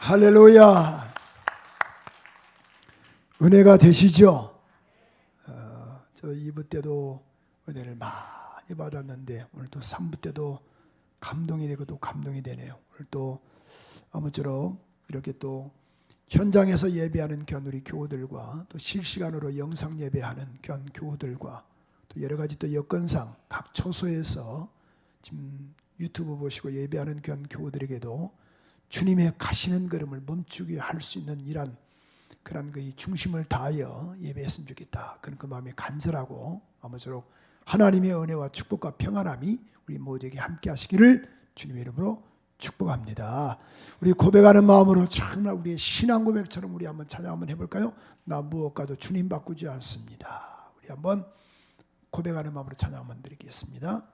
할렐루야. 은혜가 되시죠? 저 2부 때도 은혜를 많이 받았는데 오늘 또 3부 때도 감동이 되고 또 감동이 되네요. 오늘 또 아무쪼록 이렇게 또 현장에서 예배하는 우리 교우들과 또 실시간으로 영상 예배하는 교우들과 또 여러 가지 또 여건상 각 초소에서 지금 유튜브 보시고 예배하는 교우들에게도 주님의 가시는 걸음을 멈추게 할 수 있는 이런 그런 그 중심을 다하여 예배했으면 좋겠다. 그런 그 마음이 간절하고 아무쪼록 하나님의 은혜와 축복과 평안함이 우리 모두에게 함께 하시기를 주님의 이름으로 축복합니다. 우리 고백하는 마음으로 정말 우리의 신앙 고백처럼 우리 한번 찬양 한번 해볼까요? 나 무엇과도 주님 바꾸지 않습니다. 우리 한번 고백하는 마음으로 찬양 한번 드리겠습니다.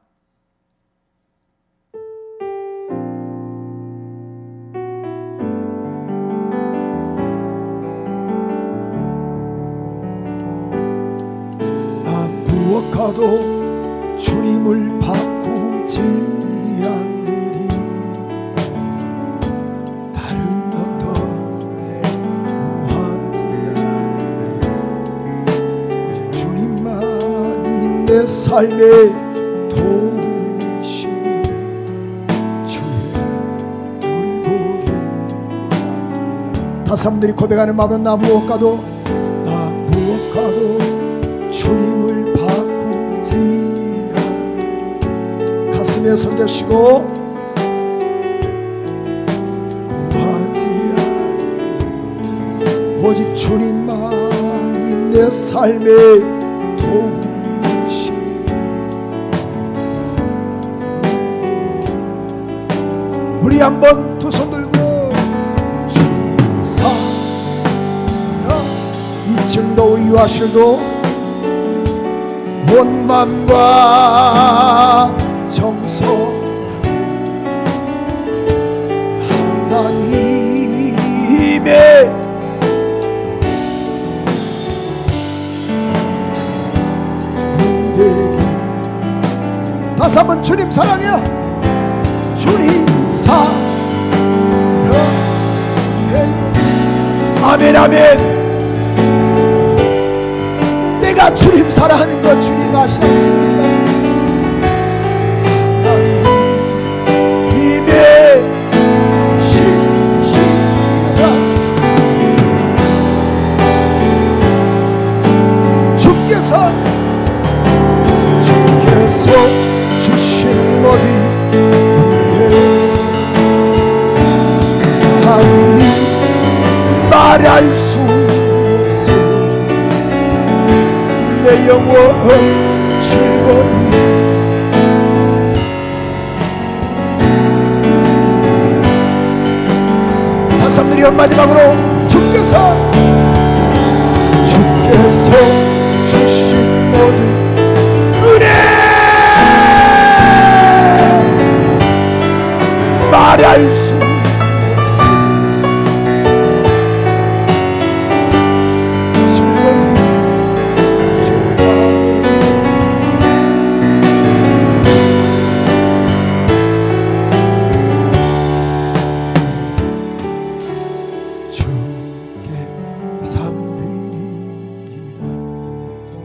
무엇과도 주님을 바꾸지 않으리. 다른 어떤 은혜 구하지 않으리. 주님만이 내 삶의 도움이시니 주의 물복이 원합니다. 다시 한번 들이 고백하는 마음은 나 무엇과도 주님을 바꾸지 않으리. 주님의 손 되시고 구하지 않으니 오직 주님만이 내 삶의 도우시니 우리 한번 두 손 들고 주님 사랑 이 증도 유아실도 온 맘과 정성 하나님의 구대기 다시 한번 주님 사랑해요. 주님 사랑해요. 아멘 아멘. 내가 주님 사랑하는 것 주님 아시지 않습니까? 하나님의 신실한 주께서 주신 어디 하나님 말할 수 내 영혼 즐거이 다시 한번 드려 마지막으로 주께서 주신 모든 은혜 말할 수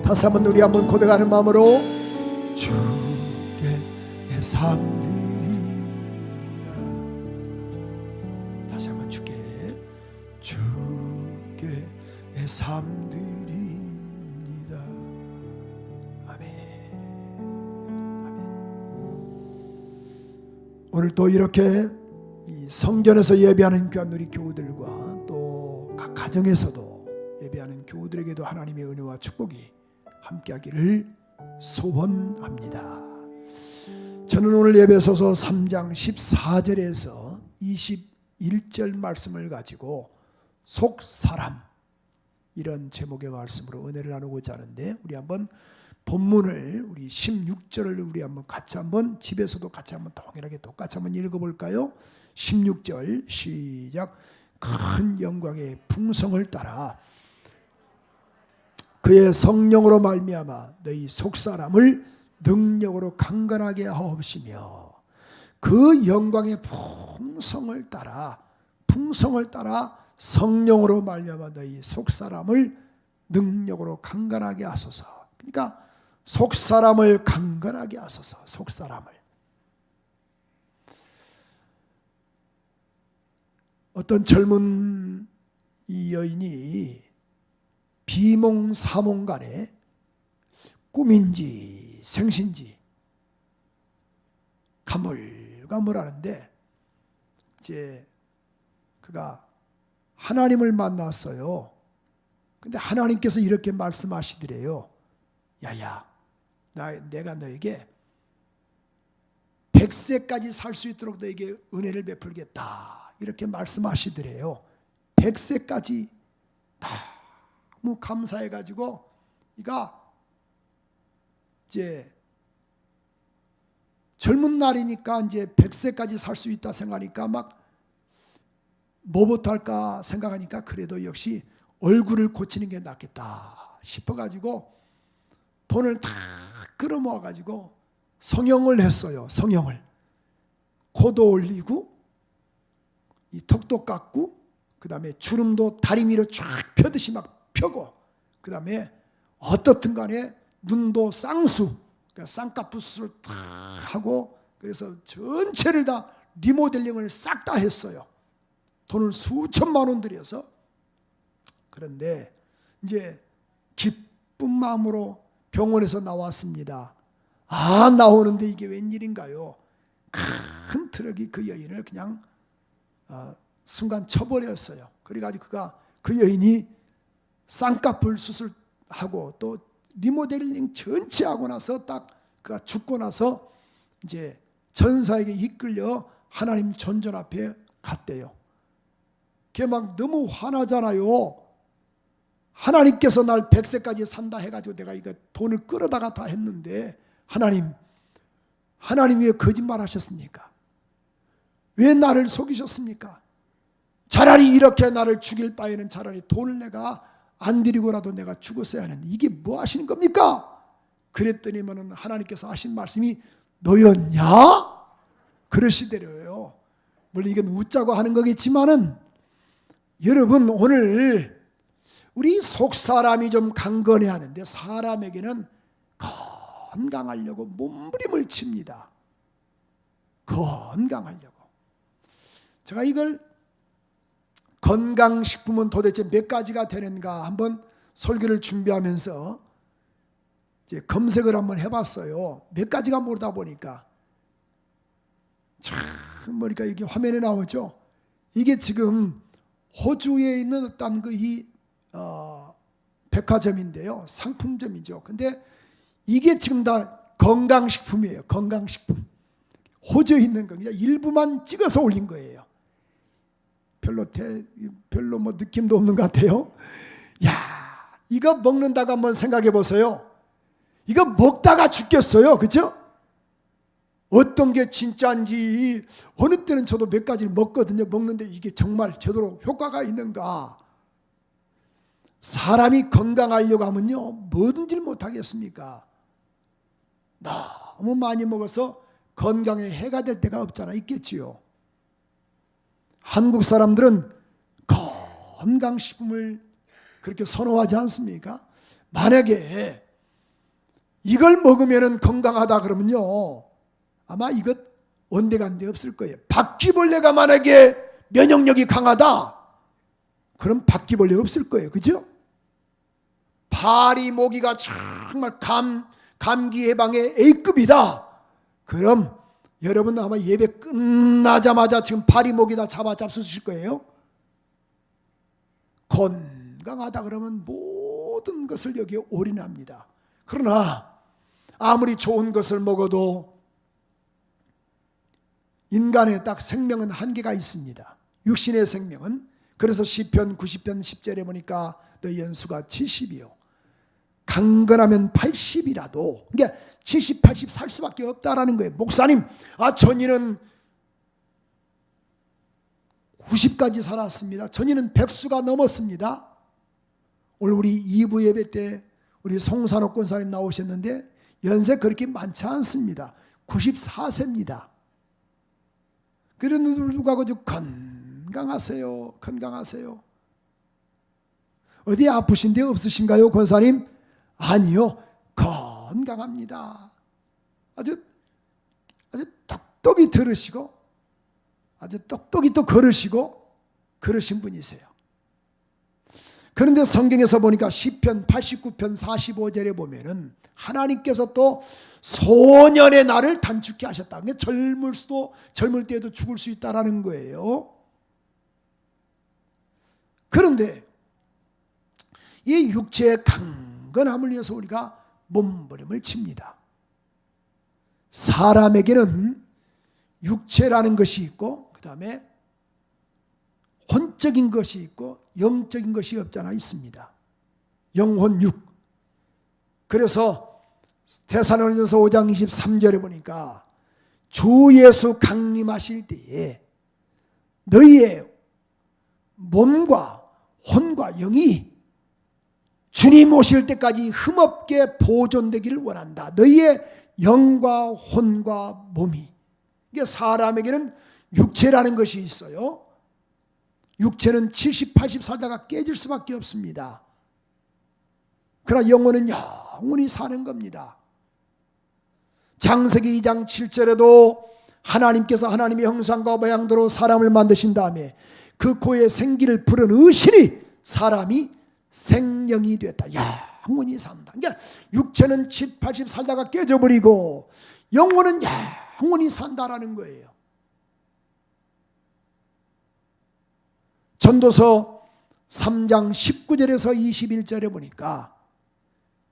다시 한번 우리 한번 고백하는 마음으로 주께 내 삶 드립니다. 다시 한번 주께 내 삶 드립니다. 아멘. 아멘. 오늘 또 이렇게 이 성전에서 예배하는 귀한 우리 교우들과 또 각 가정에서도 예배하는 교우들에게도 하나님의 은혜와 축복이 함께하기를 소원합니다. 저는 오늘 예배소서 3장 14절에서 21절 말씀을 가지고 속사람 이런 제목의 말씀으로 은혜를 나누고자 하는데 우리 한번 본문을 우리 16절을 우리 한번 같이 한번 집에서도 같이 한번 동일하게 똑같이 한번 읽어볼까요? 16절 시작. 큰 영광의 풍성을 따라 그의 성령으로 말미암아 너희 속사람을 능력으로 강건하게 하옵시며 그 영광의 풍성을 따라 성령으로 말미암아 너희 속사람을 능력으로 강건하게 하소서. 그러니까 속사람을 강건하게 하소서. 속사람을 어떤 젊은 이 여인이 비몽사몽간에 꿈인지 생신지 가물가물하는데 이제 그가 하나님을 만났어요. 근데 하나님께서 이렇게 말씀하시더래요. 야야, 내가 너에게 100세까지 살 수 있도록 너에게 은혜를 베풀겠다. 이렇게 말씀하시더래요. 100세까지 너무 감사해가지고 이가 이제 젊은 날이니까 이제 100세까지 살 수 있다 생각하니까 막 뭐부터 할까 생각하니까 그래도 역시 얼굴을 고치는 게 낫겠다 싶어가지고 돈을 다 끌어모아가지고 성형을 했어요. 성형을 코도 올리고 이 턱도 깎고 그 다음에 주름도 다리 위로 쫙 펴듯이 막 펴고 그 다음에 어떻든 간에 눈도 쌍수 그러니까 쌍꺼풀을 다 하고 그래서 전체를 다 리모델링을 싹 다 했어요. 돈을 수천만 원 들여서. 그런데 이제 기쁜 마음으로 병원에서 나왔습니다. 나오는데 이게 웬일인가요? 큰 트럭이 그 여인을 그냥 순간 쳐버렸어요. 그래가지고 그 여인이 쌍꺼풀 수술하고 또 리모델링 전체 하고 나서 딱 그가 죽고 나서 이제 전사에게 이끌려 하나님 존전 앞에 갔대요. 걔 막 너무 화나잖아요. 하나님께서 날 100세까지 산다 해가지고 내가 이거 돈을 끌어다가 다 했는데 하나님 왜 거짓말 하셨습니까? 왜 나를 속이셨습니까? 차라리 이렇게 나를 죽일 바에는 차라리 돈을 내가 안 드리고라도 내가 죽었어야 하는데 이게 뭐 하시는 겁니까? 그랬더니만은 하나님께서 하신 말씀이 너였냐? 그러시더래요. 물론 이건 웃자고 하는 거겠지만은 여러분 오늘 우리 속사람이 좀 강건해야 하는데 사람에게는 건강하려고 몸부림을 칩니다. 건강하려고. 제가 이걸 건강식품은 도대체 몇 가지가 되는가 한번 설교를 준비하면서 이제 검색을 한번 해봤어요. 몇 가지가 모르다 보니까 참 보니까 이게 화면에 나오죠. 이게 지금 호주에 있는 어떤 백화점인데요. 상품점이죠. 근데 이게 지금 다 건강식품이에요. 건강식품. 호주에 있는 거 그냥 일부만 찍어서 올린 거예요. 별로 뭐 느낌도 없는 것 같아요. 야, 이거 먹는다고 한번 생각해 보세요. 이거 먹다가 죽겠어요. 그렇죠? 어떤 게 진짜인지 어느 때는 저도 몇 가지를 먹거든요. 먹는데 이게 정말 제대로 효과가 있는가? 사람이 건강하려고 하면요 뭐든지 못하겠습니까? 너무 많이 먹어서 건강에 해가 될 때가 없잖아. 있겠지요. 한국 사람들은 건강식품을 그렇게 선호하지 않습니까? 만약에 이걸 먹으면 건강하다 그러면요 아마 이것 온데간데 없을 거예요. 바퀴벌레가 만약에 면역력이 강하다 그럼 바퀴벌레 없을 거예요. 그죠? 파리 모기가 정말 감기 예방에 A급이다. 그럼 여러분 아마 예배 끝나자마자 지금 파리 모기 다 잡수실 거예요. 건강하다 그러면 모든 것을 여기에 올인합니다. 그러나 아무리 좋은 것을 먹어도 인간의 딱 생명은 한계가 있습니다. 육신의 생명은. 그래서 시편 90편 10절에 보니까 너 연수가 70이요 강건하면 80이라도 그러니까 70, 80 살 수밖에 없다라는 거예요. 목사님, 전이는 90까지 살았습니다. 전이는 100수가 넘었습니다. 오늘 우리 2부 예배 때 우리 송산옥 권사님 나오셨는데 연세 그렇게 많지 않습니다. 94세입니다. 그런데도 불구하고 건강하세요. 건강하세요. 어디 아프신 데 없으신가요, 권사님? 아니요. 건강합니다. 아주 똑똑히 들으시고 아주 똑똑히 또 걸으시고 그러신 분이세요. 그런데 성경에서 보니까 시편 89편 45절에 보면은 하나님께서 또 소년의 날을 단축해 하셨다. 그러니까 젊을 때에도 죽을 수 있다라는 거예요. 그런데 이 육체의 강건함을 위해서 우리가 몸부림을 칩니다. 사람에게는 육체라는 것이 있고 그 다음에 혼적인 것이 있고 영적인 것이 없잖아 있습니다. 영혼 육. 그래서 데살로니가서 5장 23절에 보니까 주 예수 강림하실 때에 너희의 몸과 혼과 영이 주님 오실 때까지 흠없게 보존되기를 원한다. 너희의 영과 혼과 몸이. 이게 사람에게는 육체라는 것이 있어요. 육체는 70, 80 살다가 깨질 수밖에 없습니다. 그러나 영혼은 영원히 사는 겁니다. 창세기 2장 7절에도 하나님께서 하나님의 형상과 모양대로 사람을 만드신 다음에 그 코에 생기를 불어넣으시니 사람이 생명이 됐다. 영원히 산다. 그러니까 육체는 70, 80 살다가 깨져버리고 영혼은 영원히 산다라는 거예요. 전도서 3장 19절에서 21절에 보니까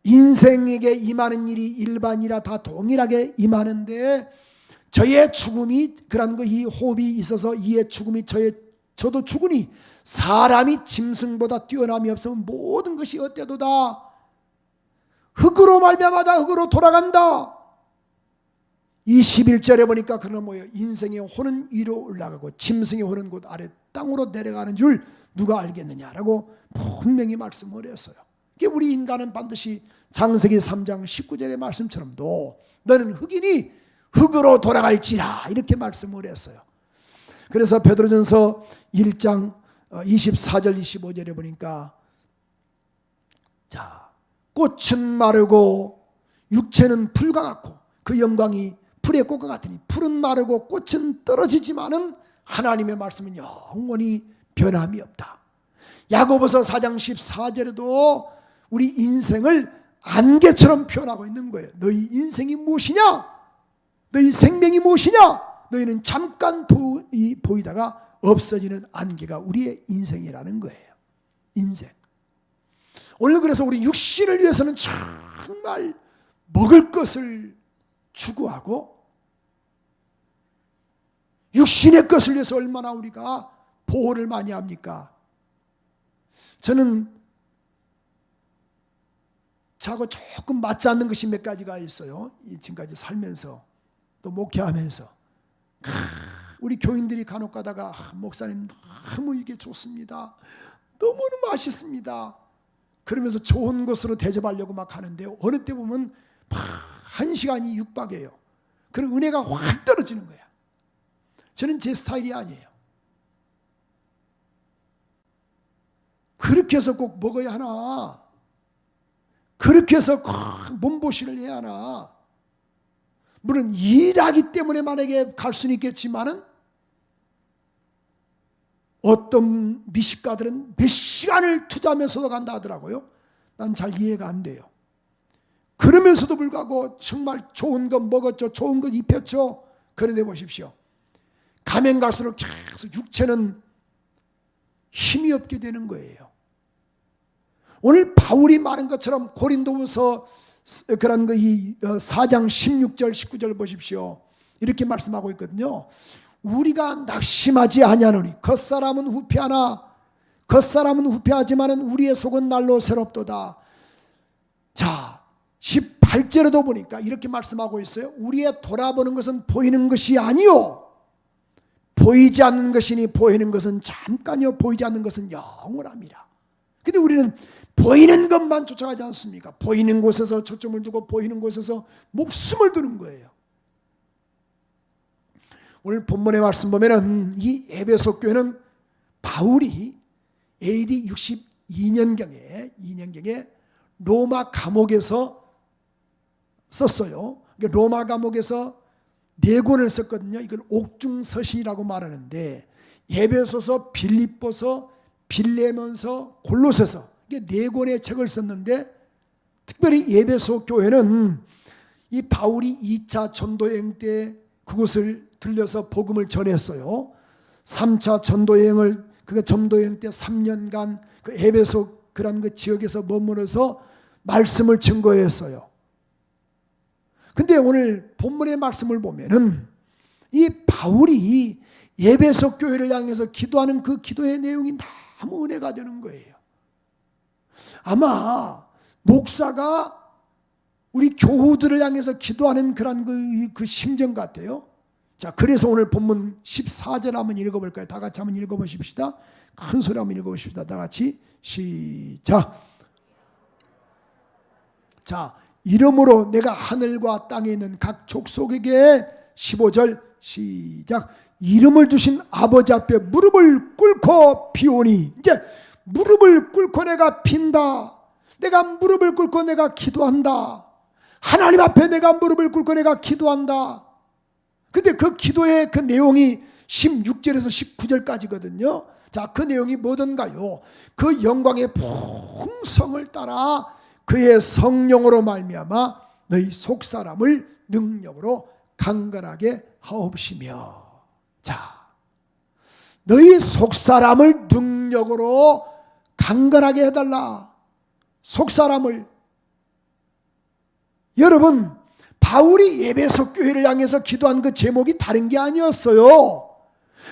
인생에게 임하는 일이 일반이라 다 동일하게 임하는데 저의 죽음이 그런 이 호흡이 있어서 이의 죽음이 저도 죽으니 사람이 짐승보다 뛰어남이 없으면 모든 것이 어때도다 흙으로 말미암아 흙으로 돌아간다. 21절에 보니까 그런 뭐예요? 인생의 혼은 위로 올라가고 짐승의 혼은 곧 아래 땅으로 내려가는 줄 누가 알겠느냐라고 분명히 말씀을 했어요. 우리 인간은 반드시 창세기 3장 19절의 말씀처럼도 너는 흙이니 흙으로 돌아갈지라 이렇게 말씀을 했어요. 그래서 베드로전서 1장 24절 25절에 보니까 자, 꽃은 마르고 육체는 풀과 같고 그 영광이 풀의 꽃과 같으니 풀은 마르고 꽃은 떨어지지만은 하나님의 말씀은 영원히 변함이 없다. 야고보서 4장 14절에도 우리 인생을 안개처럼 표현하고 있는 거예요. 너희 인생이 무엇이냐? 너희 생명이 무엇이냐? 너희는 잠깐 보이다가 없어지는 안개가 우리의 인생이라는 거예요. 인생. 오늘 그래서 우리 육신을 위해서는 정말 먹을 것을 추구하고 육신의 것을 위해서 얼마나 우리가 보호를 많이 합니까? 저는 저하고 조금 맞지 않는 것이 몇 가지가 있어요. 지금까지 살면서 또 목회하면서 우리 교인들이 간혹 가다가 목사님 너무 이게 좋습니다. 너무너무 맛있습니다. 그러면서 좋은 것으로 대접하려고 막 하는데 어느 때 보면 1시간이 육박해요. 그런 은혜가 확 떨어지는 거야. 저는 제 스타일이 아니에요. 그렇게 해서 꼭 먹어야 하나? 그렇게 해서 몸보신을 해야 하나? 물론 일하기 때문에 만약에 갈 수는 있겠지만은 어떤 미식가들은 몇 시간을 투자하면서도 간다 하더라고요. 난 잘 이해가 안 돼요. 그러면서도 불구하고 정말 좋은 거 먹었죠. 좋은 거 입혔죠. 그런데 보십시오. 가면 갈수록 계속 육체는 힘이 없게 되는 거예요. 오늘 바울이 말한 것처럼 고린도후서 그런 4장 16절 19절 보십시오. 이렇게 말씀하고 있거든요. 우리가 낙심하지 아니하노니 겉사람은 후패하나 겉사람은 후패하지만은 우리의 속은 날로 새롭도다. 자, 18절에도 보니까 이렇게 말씀하고 있어요. 우리의 돌아보는 것은 보이는 것이 아니요 보이지 않는 것이니 보이는 것은 잠깐이요 보이지 않는 것은 영원합니다. 근데 우리는 보이는 것만 쫓아가지 않습니까? 보이는 곳에서 초점을 두고 보이는 곳에서 목숨을 두는 거예요. 오늘 본문의 말씀 보면은 이 에베소 교회는 바울이 AD 62년경에 로마 감옥에서 썼어요. 로마 감옥에서 4권을 썼거든요. 이걸 옥중서신이라고 말하는데 에베소서, 빌립보서, 빌레몬서, 골로새서 이게 4권의 책을 썼는데 특별히 에베소 교회는 이 바울이 2차 전도여행 때 그곳을 들려서 복음을 전했어요. 3차 전도여행을 전도여행 때 3년간 그 에베소 그런 그 지역에서 머물러서 말씀을 증거했어요. 근데 오늘 본문의 말씀을 보면은 이 바울이 에베소 교회를 향해서 기도하는 그 기도의 내용이 너무 은혜가 되는 거예요. 아마 목사가 우리 교우들을 향해서 기도하는 그런 그 심정 같아요. 자, 그래서 오늘 본문 14절 한번 읽어볼까요? 다 같이 한번 읽어보십시다. 큰 소리 한번 읽어보십시다. 다 같이 시작. 자, 이러므로 내가 하늘과 땅에 있는 각 족속에게 15절 시작. 이름을 주신 아버지 앞에 무릎을 꿇고 비오니. 이제 무릎을 꿇고 내가 빈다. 내가 무릎을 꿇고 내가 기도한다. 하나님 앞에 내가 무릎을 꿇고 내가 기도한다. 근데 그 기도의 그 내용이 16절에서 19절까지거든요. 자, 그 내용이 뭐던가요? 그 영광의 풍성을 따라 그의 성령으로 말미암아 너희 속사람을 능력으로 강건하게 하옵시며. 자, 너희 속사람을 능력으로 강건하게 해달라. 속사람을. 여러분, 바울이 에베소 교회를 향해서 기도한 그 제목이 다른 게 아니었어요.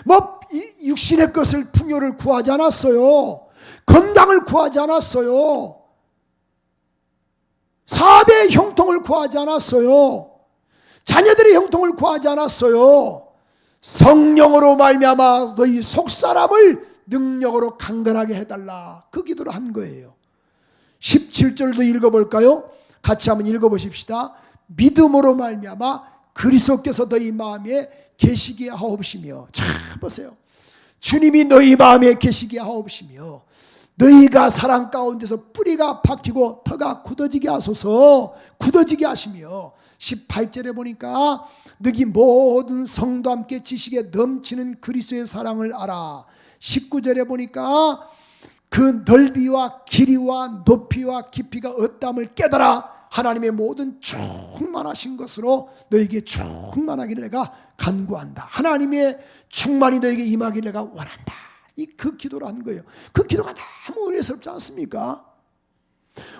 뭐 육신의 것을 풍요를 구하지 않았어요. 건강을 구하지 않았어요. 사업의 형통을 구하지 않았어요. 자녀들의 형통을 구하지 않았어요. 성령으로 말미암아 너희 속사람을 능력으로 강건하게 해달라. 그 기도를 한 거예요. 17절도 읽어볼까요? 같이 한번 읽어보십시다. 믿음으로 말미암아 그리스도께서 너희 마음에 계시게 하옵시며. 자, 보세요. 주님이 너희 마음에 계시게 하옵시며 너희가 사랑 가운데서 뿌리가 박히고 터가 굳어지게 하소서. 굳어지게 하시며 18절에 보니까 너희 모든 성도 함께 지식에 넘치는 그리스도의 사랑을 알아. 19절에 보니까 그 넓이와 길이와 높이와 깊이가 어떠함을 깨달아 하나님의 모든 충만하신 것으로 너에게 충만하기를 내가 간구한다. 하나님의 충만이 너에게 임하기를 내가 원한다. 그 기도를 한 거예요. 그 기도가 너무 은혜스럽지 않습니까?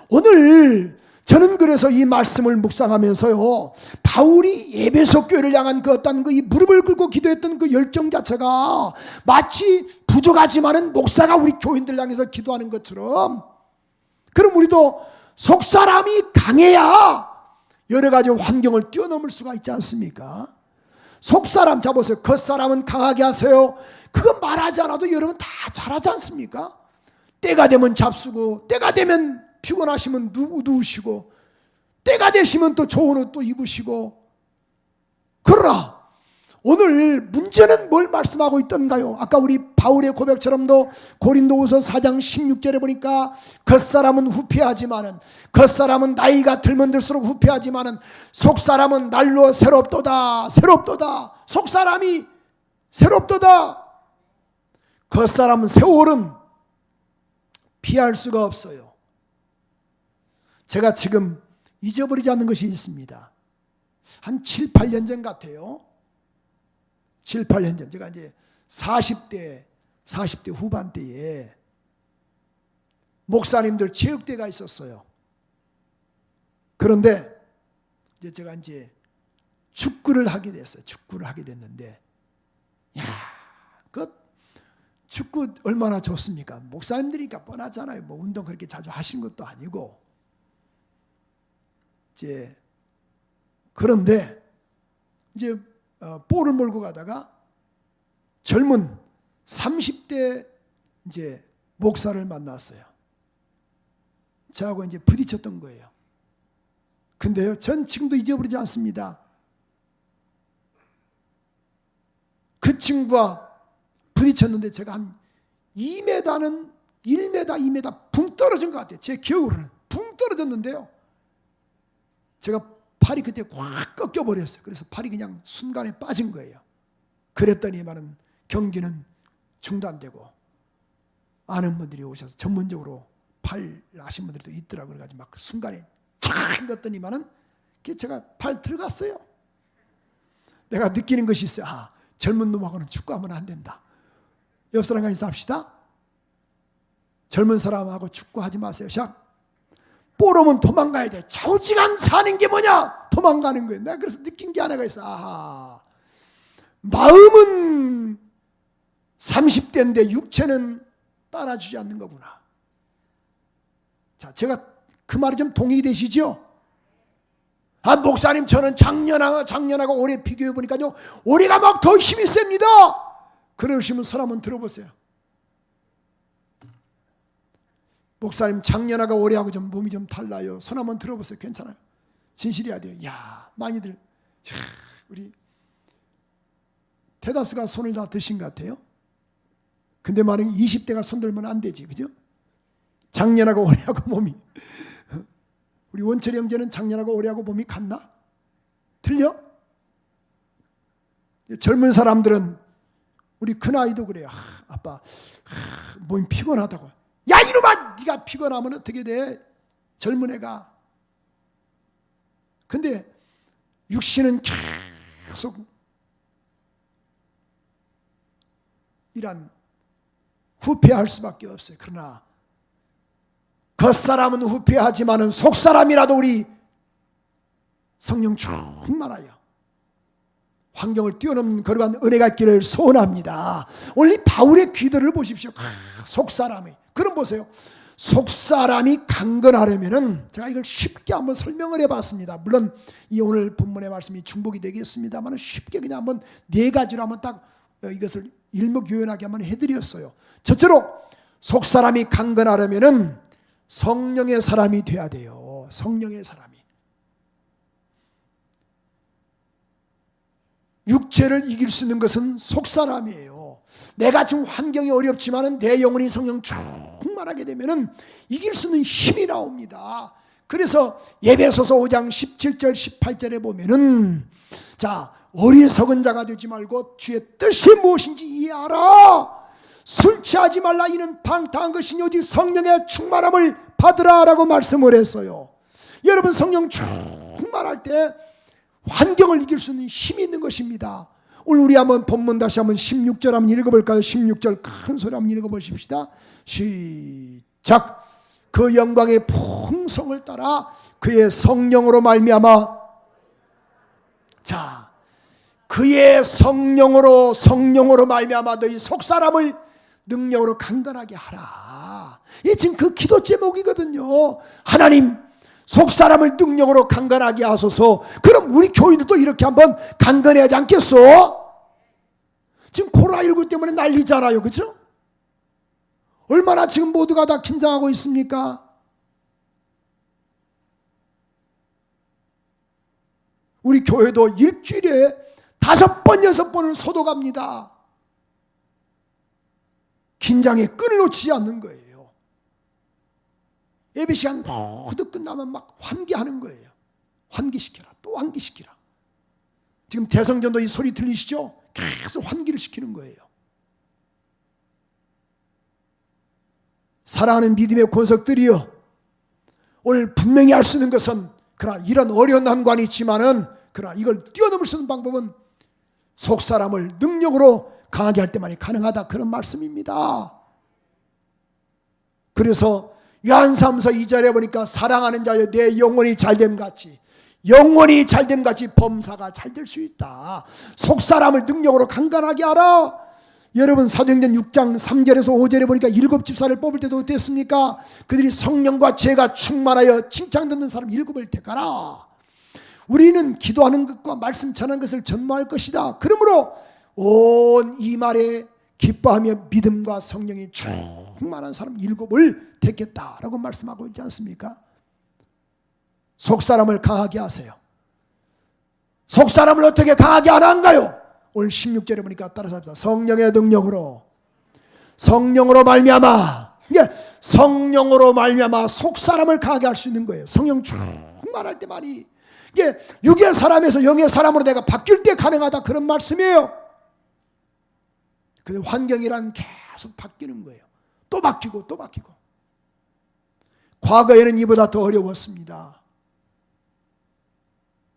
오늘 저는 그래서 이 말씀을 묵상하면서요, 바울이 에베소 교회를 향한 그 어떤 이 무릎을 꿇고 기도했던 그 열정 자체가 마치 부족하지만은 목사가 우리 교인들 향해서 기도하는 것처럼, 그럼 우리도 속사람이 강해야 여러 가지 환경을 뛰어넘을 수가 있지 않습니까? 속사람 잡으세요. 겉사람은 강하게 하세요. 그거 말하지 않아도 여러분 다 잘하지 않습니까? 때가 되면 잡수고, 때가 되면 피곤하시면 누우시고, 때가 되시면 또 좋은 옷 또 입으시고. 그러나 오늘 문제는 뭘 말씀하고 있던가요? 아까 우리 바울의 고백처럼도 고린도후서 4장 16절에 보니까 겉사람은 후패하지만은, 겉사람은 나이가 들면 들수록 후패하지만은 속사람은 날로 새롭도다. 새롭도다. 속사람이 새롭도다. 겉사람은 세월은 피할 수가 없어요. 제가 지금 잊어버리지 않는 것이 있습니다. 한 7, 8년 전 같아요. 7, 8년 전. 제가 이제 40대 후반대에 목사님들 체육대가 있었어요. 그런데 이제 제가 이제 축구를 하게 됐어요. 축구를 하게 됐는데, 야, 그 축구 얼마나 좋습니까? 목사님들이니까 뻔하잖아요. 뭐 운동 그렇게 자주 하신 것도 아니고. 이제 그런데 이제 볼을 몰고 가다가 젊은 30대 이제 목사를 만났어요. 저하고 이제 부딪혔던 거예요. 근데요, 전 지금도 잊어버리지 않습니다. 그 친구와 부딪혔는데 제가 한 2m는 1m, 2m 붕 떨어진 것 같아요. 제 기억으로는 붕 떨어졌는데요, 제가 팔이 그때 확 꺾여버렸어요. 그래서 팔이 그냥 순간에 빠진 거예요. 그랬더니만은 경기는 중단되고, 아는 분들이 오셔서 전문적으로 팔 아신 분들도 있더라고요. 그래가지고 막 순간에 촥 넣었더니만은 제가 팔 들어갔어요. 내가 느끼는 것이 있어요. 아, 젊은 놈하고는 축구하면 안 된다. 옆 사람과 인사합시다. 젊은 사람하고 축구하지 마세요. 샥. 볼 오면 도망가야 돼. 좌우지간 사는 게 뭐냐? 도망가는 거예요. 내가 그래서 느낀 게 하나가 있어. 아하, 마음은 30대인데 육체는 따라주지 않는 거구나. 자, 제가 그 말이 좀 동의되시죠? 아, 목사님, 저는 작년하고 올해 비교해 보니까요, 올해가 막 더 힘이 셉니다. 그러시면 손 한번 들어보세요. 목사님, 작년하고 올해하고 좀 몸이 좀 달라요. 손 한번 들어보세요. 괜찮아요. 진실이어야 돼요. 야, 많이들, 야, 우리 대다수가 손을 다 드신 것 같아요. 근데 만약에 20대가 손 들면 안 되지, 그죠? 작년하고 올해하고 몸이, 우리 원철이 형제는 작년하고 올해하고 몸이 같나? 틀려? 젊은 사람들은, 우리 큰아이도 그래요. 아빠, 몸이 피곤하다고. 야, 이놈아, 네가 피곤하면 어떻게 돼? 젊은 애가. 근데 육신은 계속 이란 후패할 수밖에 없어요. 그러나 겉사람은 후패하지만은 속사람이라도 우리 성령 충만하여 환경을 뛰어넘는 거룩한 은혜가 있기를 소원합니다. 오늘 바울의 기도를 보십시오. 속사람이, 그럼 보세요. 속사람이 강건하려면은, 제가 이걸 쉽게 한번 설명을 해봤습니다. 물론 이 오늘 본문의 말씀이 중복이 되겠습니다만 쉽게 그냥 한번 네 가지로 한번 딱 이것을 일목요연하게 한번 해드렸어요. 첫째로 속사람이 강건하려면은 성령의 사람이 돼야 돼요. 성령의 사람이. 육체를 이길 수 있는 것은 속사람이에요. 내가 지금 환경이 어렵지만 내 영혼이 성령 충만하게 되면 이길 수 있는 힘이 나옵니다. 그래서 예배소서 5장 17절 18절에 보면은, 자, 어리석은 자가 되지 말고 주의 뜻이 무엇인지 이해하라. 술 취하지 말라. 이는 방탕한 것이니 오직 성령의 충만함을 받으라 라고 말씀을 했어요. 여러분, 성령 충만할 때 환경을 이길 수 있는 힘이 있는 것입니다. 오늘 우리 한번 본문 다시 한번 16절 한번 읽어볼까요? 16절 큰 소리 한번 읽어보십시다. 시작. 그 영광의 풍성을 따라 그의 성령으로 말미암아, 자, 그의 성령으로 말미암아 너희 속사람을 능력으로 강건하게 하라. 이게 지금 그 기도 제목이거든요. 하나님, 속사람을 능력으로 강건하게 하소서. 그럼 우리 교인들도 이렇게 한번 강건해야지 않겠어? 지금 코로나19 때문에 난리잖아요. 그렇죠? 얼마나 지금 모두가 다 긴장하고 있습니까? 우리 교회도 일주일에 5번, 6번을 소독합니다. 긴장의 끈을 놓치지 않는 거예요. 예배 시간 모두 끝나면 막 환기하는 거예요. 환기시켜라, 또 환기시키라. 지금 대성전도 이 소리 들리시죠? 계속 환기를 시키는 거예요. 사랑하는 믿음의 권속들이여, 오늘 분명히 알 수 있는 것은, 그러나 이런 어려운 난관이 있지만은, 그러나 이걸 뛰어넘을 수 있는 방법은 속사람을 능력으로 강하게 할 때만이 가능하다, 그런 말씀입니다. 그래서 요한삼서 2절에 보니까 사랑하는 자여 내 영혼이 잘됨 같이, 영혼이 잘됨 같이 범사가 잘 될 수 있다. 속사람을 능력으로 강건하게 하라. 여러분, 사도행전 6장 3절에서 5절에 보니까 7집사를 뽑을 때도 어땠습니까? 그들이 성령과 죄가 충만하여 칭찬 듣는 사람 7을 택하라. 우리는 기도하는 것과 말씀 전하는 것을 전무할 것이다. 그러므로 온 이 말에 기뻐하며 믿음과 성령이 충만한 사람 7을 택했다라고 말씀하고 있지 않습니까? 속사람을 강하게 하세요. 속사람을 어떻게 강하게 하는가요? 오늘 16절에 보니까 따라서 합니다. 성령의 능력으로, 성령으로 말미암아, 이게 성령으로 말미암아 속사람을 강하게 할 수 있는 거예요. 성령 충만할 때만이, 이게 육의 사람에서 영의 사람으로 내가 바뀔 때 가능하다, 그런 말씀이에요. 근데 환경이란 계속 바뀌는 거예요. 또 바뀌고 또 바뀌고. 과거에는 이보다 더 어려웠습니다.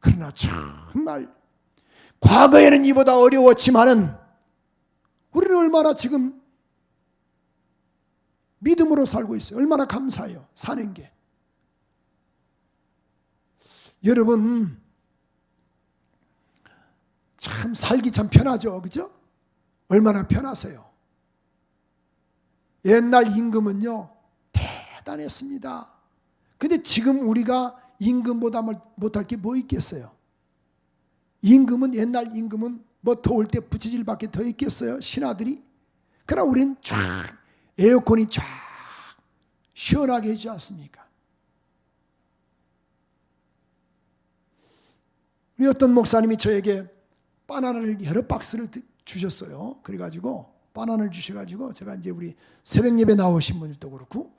그러나 정말 과거에는 이보다 어려웠지만은 우리는 얼마나 지금 믿음으로 살고 있어요. 얼마나 감사해요, 사는 게. 여러분, 참 살기 참 편하죠, 그죠? 얼마나 편하세요. 옛날 임금은요 대단했습니다. 근데 지금 우리가 임금보다 못할 게 뭐 있겠어요? 임금은, 옛날 임금은 뭐 더울 때 부채질밖에 더 있겠어요, 신하들이? 그러나 우리는 쫙 에어컨이 쫙 시원하게 해주지 않습니까? 우리 어떤 목사님이 저에게 바나나를 여러 박스를 주셨어요. 그래가지고 바나나를 주셔가지고 제가 이제 우리 새벽 예배 나오신 분들도 그렇고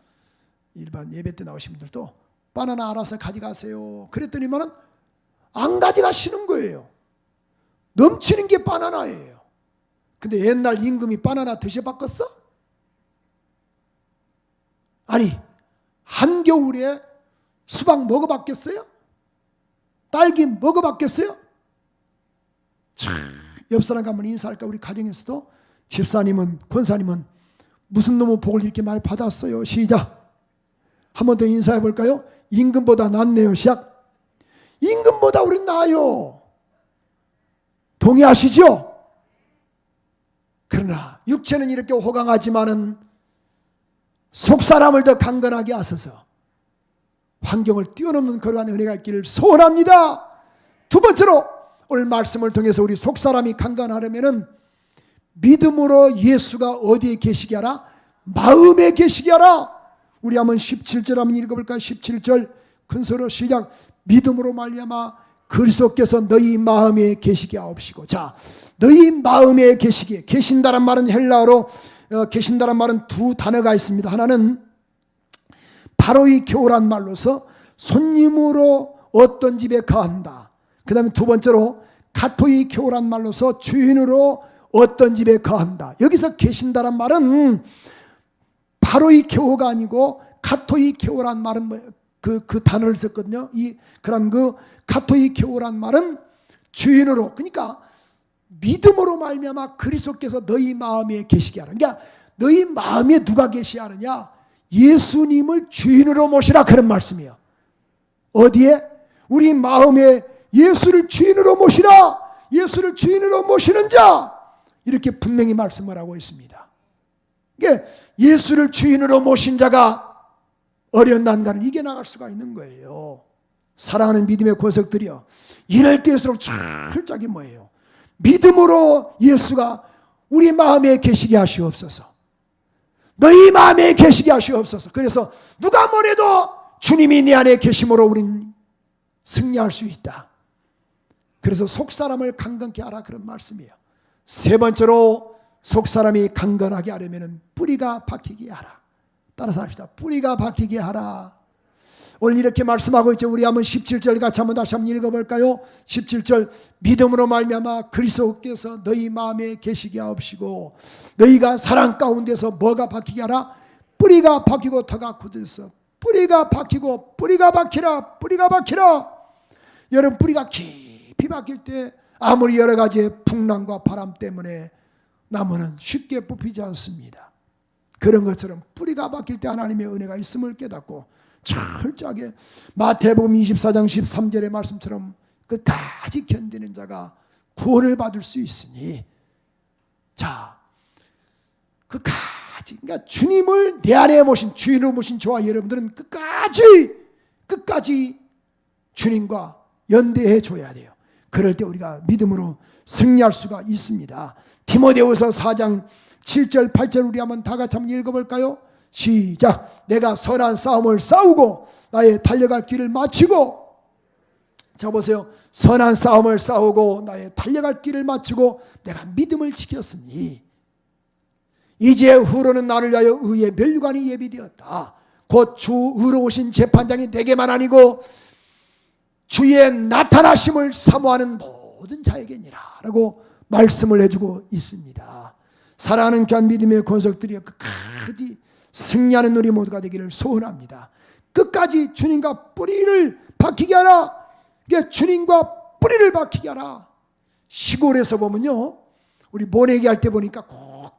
일반 예배 때 나오신 분들도 바나나 알아서 가져가세요. 그랬더니만은 안 가져가시는 거예요. 넘치는 게 바나나예요. 근데 옛날 임금이 바나나 드셔봤겠어? 아니, 한겨울에 수박 먹어봤겠어요? 딸기 먹어봤겠어요? 참, 옆 사람 가면 인사할까? 우리 가정에서도 집사님은, 권사님은 무슨 놈의 복을 이렇게 많이 받았어요? 시작. 한 번 더 인사해 볼까요? 임금보다 낫네요. 시작. 임금보다 우린 나아요. 동의하시죠? 그러나 육체는 이렇게 호강하지만은 속사람을 더 강건하게 하소서 환경을 뛰어넘는 그러한 은혜가 있기를 소원합니다. 두 번째로 오늘 말씀을 통해서 우리 속사람이 강건하려면은 믿음으로 예수가 어디에 계시게 하라? 마음에 계시게 하라. 우리 한번 17절 한번 읽어볼까요? 17절 큰소리로 시작. 믿음으로 말미암아 그리스도께서 너희 마음에 계시게 하옵시고. 자, 너희 마음에 계시게. 계신다란 말은 헬라어로 계신다란 말은 두 단어가 있습니다. 하나는 바로이케오란 말로서 손님으로 어떤 집에 거한다. 그 다음에 두 번째로 가토이케오란 말로서 주인으로 어떤 집에 거한다. 여기서 계신다란 말은 바로이케오가 아니고 가토이케오란 말은 그 단어를 썼거든요. 그런 가토이케오란 말은 주인으로, 그러니까 믿음으로 말미암아 그리스도께서 너희 마음에 계시게 하라. 그러니까 너희 마음에 누가 계시게 하느냐? 예수님을 주인으로 모시라, 그런 말씀이에요. 어디에? 우리 마음에 예수를 주인으로 모시라. 예수를 주인으로 모시는 자, 이렇게 분명히 말씀을 하고 있습니다. 그러니까 예수를 주인으로 모신 자가 어려운 난간을 이겨나갈 수가 있는 거예요. 사랑하는 믿음의 권석들이요, 이럴 때일수록 철저하게 뭐예요? 믿음으로 예수가 우리 마음에 계시게 하시옵소서. 너희 마음에 계시게 하시옵소서. 그래서 누가 뭐래도 주님이 내 안에 계심으로 우린 승리할 수 있다. 그래서 속사람을 강건케 하라, 그런 말씀이에요. 세 번째로 속사람이 강건하게 하려면 뿌리가 박히게 하라. 따라서 합시다. 뿌리가 박히게 하라. 오늘 이렇게 말씀하고 있죠. 우리 한번 17절 같이 한번 다시 한번 읽어볼까요? 17절 믿음으로 말미암아 그리스도께서 너희 마음에 계시게 하옵시고 너희가 사랑 가운데서 뭐가 박히게 하라? 뿌리가 박히고 터가 굳어서 뿌리가 박히고 뿌리가 박히라. 뿌리가 박히라. 여러분, 뿌리가 깊이 박힐 때 아무리 여러 가지의 풍랑과 바람 때문에 나무는 쉽게 뽑히지 않습니다. 그런 것처럼 뿌리가 박힐 때 하나님의 은혜가 있음을 깨닫고 철저하게 마태복음 24장 13절의 말씀처럼 끝까지 견디는 자가 구원을 받을 수 있으니, 자, 끝까지, 그러니까 주님을 내 안에 모신, 주인으로 모신 저와 여러분들은 끝까지 주님과 연대해 줘야 돼요. 그럴 때 우리가 믿음으로 승리할 수가 있습니다. 디모데후서 4장 7절 8절 우리 한번 다 같이 한번 읽어볼까요? 시작. 내가 선한 싸움을 싸우고 나의 달려갈 길을 마치고, 자 보세요. 선한 싸움을 싸우고 나의 달려갈 길을 마치고 내가 믿음을 지켰으니 이제 후로는 나를 위하여 의의 면류관이 예비되었다. 곧 주 의로우신 재판장이 내게만 아니고 주의 나타나심을 사모하는 모든 자에게니라 라고 말씀을 해주고 있습니다. 사랑하는 귀한 믿음의 권속들이여, 끝까지 승리하는 우리 모두가 되기를 소원합니다. 끝까지 주님과 뿌리를 박히게 하라. 그러니까 주님과 뿌리를 박히게 하라. 시골에서 보면요, 우리 모내기 할 때 보니까 꼭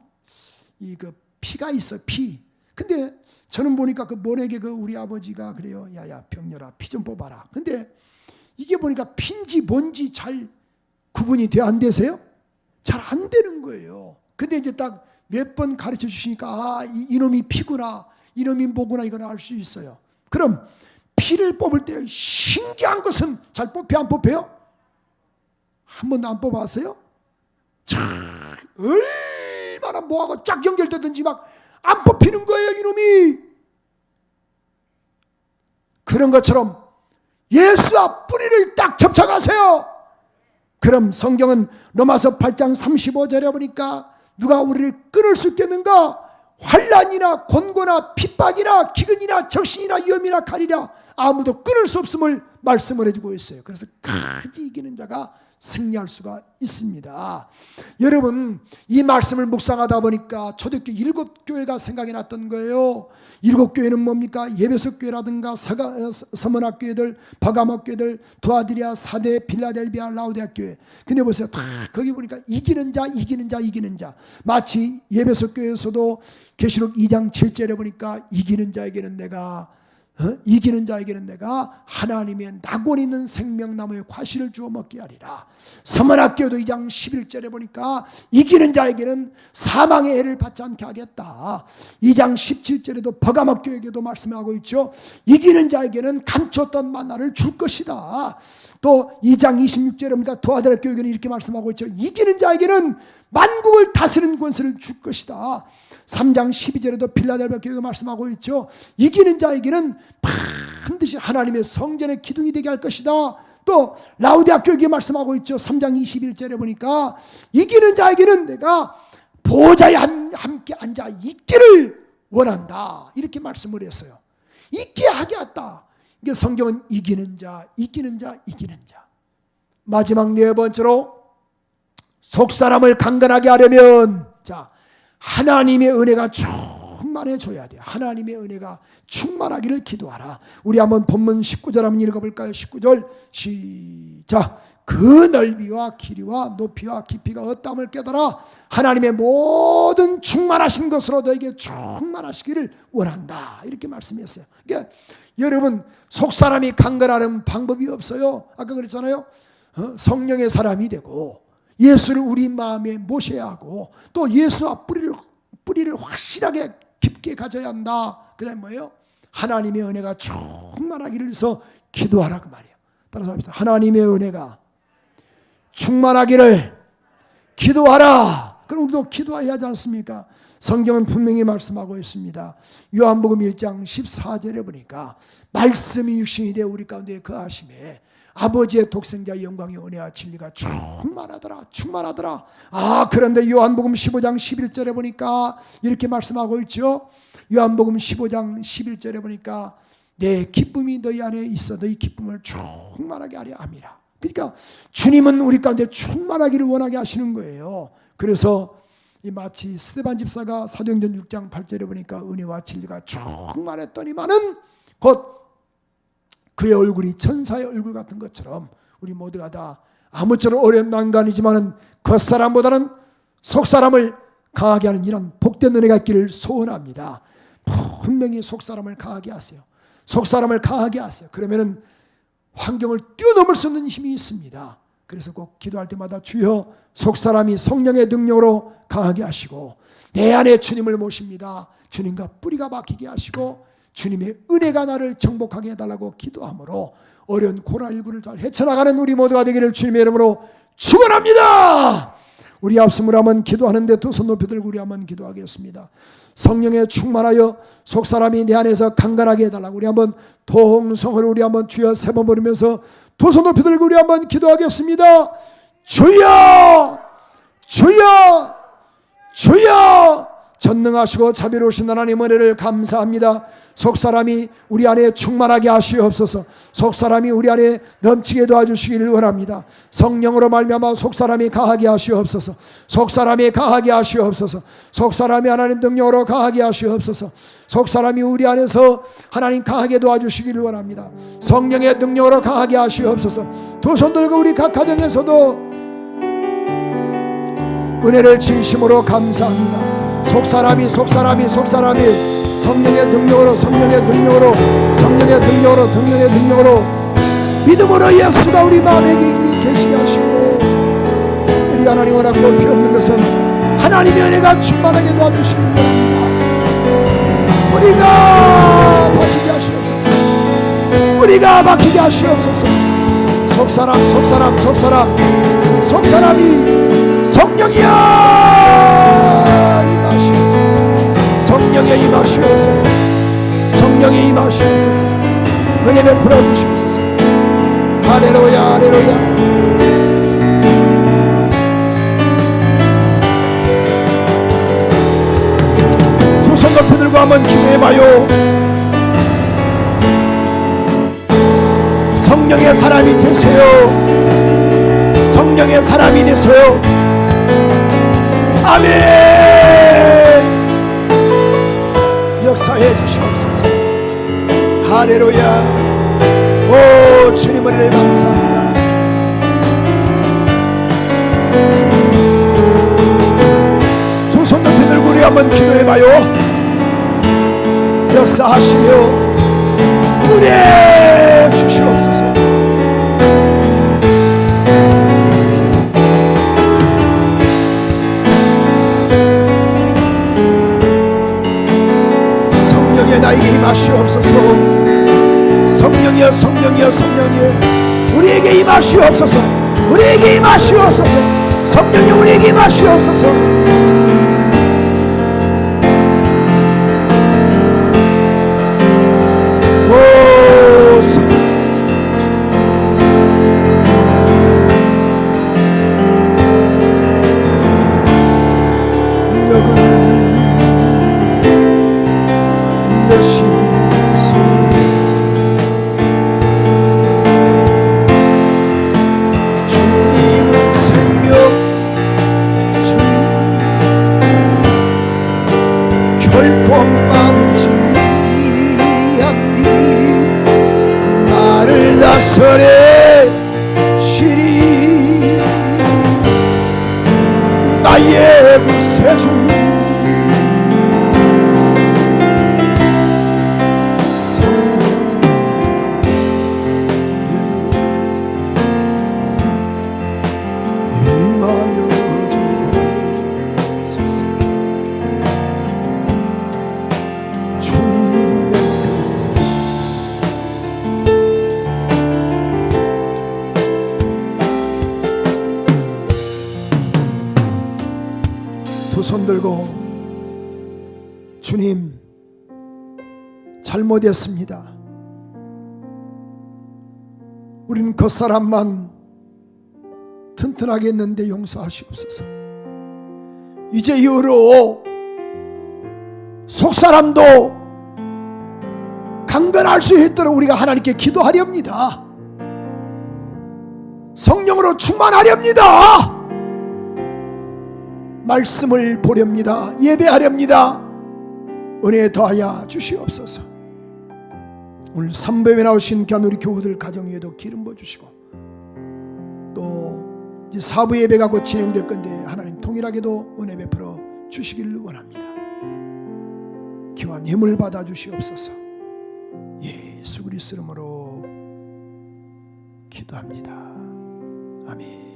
그 피가 있어, 피. 근데 저는 보니까 그 모내기 우리 아버지가 그래요. 야야 병렬아, 피 좀 뽑아라. 근데 이게 보니까 피인지 뭔지 잘 구분이 안 되세요? 잘 안 되는 거예요. 근데 이제 딱 몇 번 가르쳐 주시니까 이놈이 피구나, 이놈이 뭐구나, 이걸 알 수 있어요. 그럼 피를 뽑을 때 신기한 것은 잘 뽑혀 안 뽑혀요? 한 번도 안 뽑아봤어요? 참 얼마나 뭐하고 쫙 연결되든지 막 안 뽑히는 거예요, 이놈이. 그런 것처럼 예수와 뿌리를 딱 접촉하세요. 그럼 성경은 로마서 8장 35절에 보니까 누가 우리를 끊을 수 있겠는가? 환난이나 곤고나 핍박이나 기근이나 적신이나 위험이나 칼이라 아무도 끊을 수 없음을 말씀을 해주고 있어요. 그래서 끝까지 이기는 자가 승리할 수가 있습니다. 여러분, 이 말씀을 묵상하다 보니까 초대교회 7교회가 생각이 났던 거예요. 7교회는 뭡니까? 예배소 교회라든가 서머나 교회들, 버가모 교회들, 두아디리아, 사대, 필라델비아, 라우디아 교회. 근데 보세요. 다 거기 보니까 이기는 자, 이기는 자, 이기는 자. 마치 예배소 교회에서도 계시록 2장 7절에 보니까 이기는 자에게는 내가 이기는 자에게는 내가 하나님의 낙원 있는 생명나무의 과실을 주어 먹게 하리라. 서머나교도 2장 11절에 보니까 이기는 자에게는 사망의 해를 받지 않게 하겠다. 2장 17절에도 버가모교에게도 말씀하고 있죠. 이기는 자에게는 감췄던 만나를 줄 것이다. 또 2장 26절에 보니까 두아디라 교회는 이렇게 말씀하고 있죠. 이기는 자에게는 만국을 다스리는 권세를 줄 것이다. 3장 12절에도 필라델비아 교회가 말씀하고 있죠. 이기는 자에게는 반드시 하나님의 성전의 기둥이 되게 할 것이다. 또 라우디아 교회가 말씀하고 있죠. 3장 21절에 보니까 이기는 자에게는 내가 보좌에 함께 앉아 있기를 원한다. 이렇게 말씀을 했어요. 있게 하게 했다. 이게 성경은 이기는 자, 이기는 자, 이기는 자. 마지막 네 번째로 속사람을 강건하게 하려면 자, 하나님의 은혜가 충만해져야 돼요. 하나님의 은혜가 충만하기를 기도하라. 우리 한번 본문 19절 한번 읽어볼까요? 19절 시작. 그 넓이와 길이와 높이와 깊이가 어떠함을 깨달아 하나님의 모든 충만하신 것으로 너에게 충만하시기를 원한다. 이렇게 말씀했어요. 그러니까 여러분, 속사람이 강건하는 방법이 없어요. 아까 그랬잖아요. 성령의 사람이 되고 예수를 우리 마음에 모셔야 하고 또 예수와 뿌리를 확실하게 깊게 가져야 한다. 그 다음에 뭐예요? 하나님의 은혜가 충만하기를 위해서 기도하라 그 말이에요. 따라서 합시다. 하나님의 은혜가 충만하기를 기도하라. 그럼 우리도 기도해야 하지 않습니까? 성경은 분명히 말씀하고 있습니다. 요한복음 1장 14절에 보니까 말씀이 육신이 되어 우리 가운데 거하심에 아버지의 독생자의 영광의 은혜와 진리가 충만하더라. 충만하더라. 그런데 요한복음 15장 11절에 보니까 이렇게 말씀하고 있죠. 요한복음 15장 11절에 보니까 내 기쁨이 너희 안에 있어 너희 기쁨을 충만하게 하려 함이라. 그러니까 주님은 우리 가운데 충만하기를 원하게 하시는 거예요. 그래서 이 마치 스데반 집사가 사도행전 6장 8절에 보니까 은혜와 진리가 충만했더니만은 곧 그의 얼굴이 천사의 얼굴 같은 것처럼 우리 모두가 다 아무쪼록 어려운 난간이지만은 겉사람보다는 속사람을 강하게 하는 이런 복된 은혜가 있기를 소원합니다. 분명히 속사람을 강하게 하세요. 속사람을 강하게 하세요. 그러면은 환경을 뛰어넘을 수 있는 힘이 있습니다. 그래서 꼭 기도할 때마다 주여 속사람이 성령의 능력으로 강하게 하시고 내 안에 주님을 모십니다. 주님과 뿌리가 박히게 하시고 주님의 은혜가 나를 정복하게 해달라고 기도함으로 어려운 코로나19를 잘 헤쳐나가는 우리 모두가 되기를 주님의 이름으로 축원합니다. 우리 앞섬을 한번 기도하는데 두 손 높이 들고 우리 한번 기도하겠습니다. 성령에 충만하여 속사람이 내 안에서 강건하게 해달라고 우리 한번 동성을 우리 한번 주여 세 번 부르면서 두 손 높이 들고 우리 한번 기도하겠습니다. 주여 주여 주여 전능하시고 자비로우신 하나님 은혜를 감사합니다. 속사람이 우리 안에 충만하게 하시옵소서. 속사람이 우리 안에 넘치게 도와주시기를 원합니다. 성령으로 말미암아 속사람이 강하게 하시옵소서. 속사람이 강하게 하시옵소서. 속사람이 하나님 능력으로 강하게 하시옵소서. 속사람이 우리 안에서 하나님 강하게 도와주시기를 원합니다. 성령의 능력으로 강하게 하시옵소서. 두 손 들고 우리 각 가정에서도 은혜를 진심으로 감사합니다. 속사람이 성령의 능력으로 믿음으로 예수가 우리 마음에 계시게 하시고 우리 하나님 원하고 높이 없는 것은 하나님의 은혜가 충만하게 도와주시기 원합니다. 우리가 박히게 하시옵소서. 속사람이 성령이야 임하시옵소서. 성령에 임하시옵소서. 성령에 임하시옵소서. 은혜 베풀어 주시옵소서. 할렐루야 할렐루야. 두 손 높이 들고 한번 기도해봐요. 성령의 사람이 되세요. 성령의 사람이 되세요. 아멘. 역사해 주시옵소서. 할렐루야. 오 주님 은혜를 감사합니다. 두 손 높이 들고 우리 한번 기도해봐요. 역사하시며 은혜 주시옵소서. 성령의 나에게 임하시옵소서. 성령이여 성령이여 성령이여 우리에게 임하시옵소서. 우리에게 임하시옵소서. 성령이 우리에게 임하시옵소서. 나의 구세주 임하여 주소서. 주님의 두 손 들고 주님 잘못했습니다. 우리는 겉사람만 튼튼하게 했는데 용서하시옵소서. 이제 이후로 속사람도 강건할 수 있도록 우리가 하나님께 기도하렵니다. 성령으로 충만하렵니다. 말씀을 보렵니다. 예배하렵니다. 은혜 더하여 주시옵소서. 오늘 3부에 나오신 귀한 우리 교우들 가정 위에도 기름 부어주시고 또 이제 4부 예배가 곧 진행될 건데 하나님 통일하게도 은혜 베풀어 주시기를 원합니다. 귀한 힘을 받아 주시옵소서. 예수 그리스도 이름으로 기도합니다. 아멘.